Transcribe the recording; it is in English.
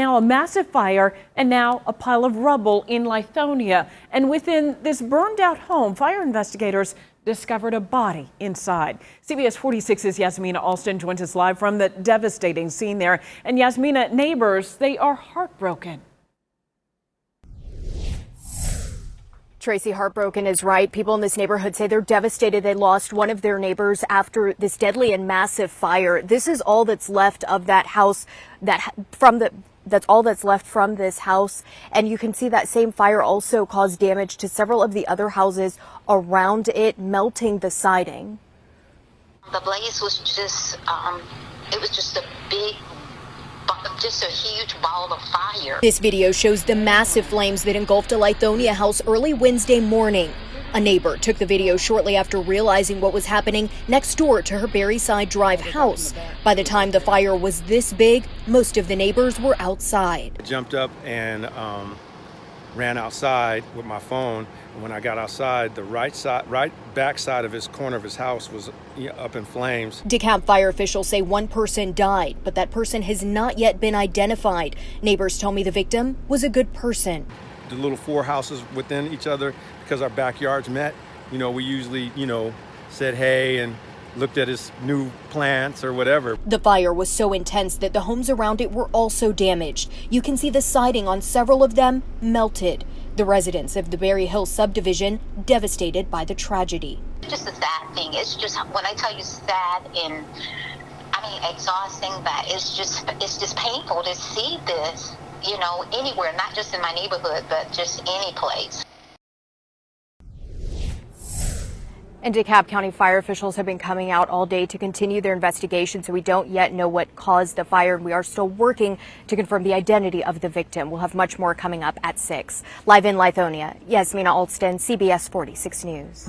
Now a massive fire and now a pile of rubble in Lithonia. And within this burned out home, fire investigators discovered a body inside. CBS 46's Yasmina Alston joins us live from the devastating scene there. And Yasmina, neighbors, they are heartbroken. Tracy, heartbroken is right. People in this neighborhood say they're devastated. They lost one of their neighbors after this deadly and massive fire. This is all that's left of that house that's all that's left from this house. And you can see that same fire also caused damage to several of the other houses around it, melting the siding. The blaze was just, it was just a huge ball of fire. This video shows the massive flames that engulfed a Lithonia house early Wednesday morning. A neighbor took the video shortly after realizing what was happening next door to her Berryside Drive house. By the time the fire was this big, most of the neighbors were outside. I jumped up and ran outside with my phone. And when I got outside, the right back side of his corner of his house was up in flames. DeKalb fire officials say one person died, but that person has not yet been identified. Neighbors tell me the victim was a good person. The little 4 houses within each other, because our backyards met, we usually, said hey and looked at his new plants or whatever. The fire was so intense that the homes around it were also damaged. You can see the siding on several of them melted. The residents of the Berry Hill subdivision devastated by the tragedy. Just a sad thing. It's just, when I tell you sad and exhausting, that it's just painful to see this, anywhere, not just in my neighborhood, but just any place. And DeKalb County fire officials have been coming out all day to continue their investigation, so we don't yet know what caused the fire. We are still working to confirm the identity of the victim. We'll have much more coming up at 6. Live in Lithonia, Yasmina Alston, CBS 46 News.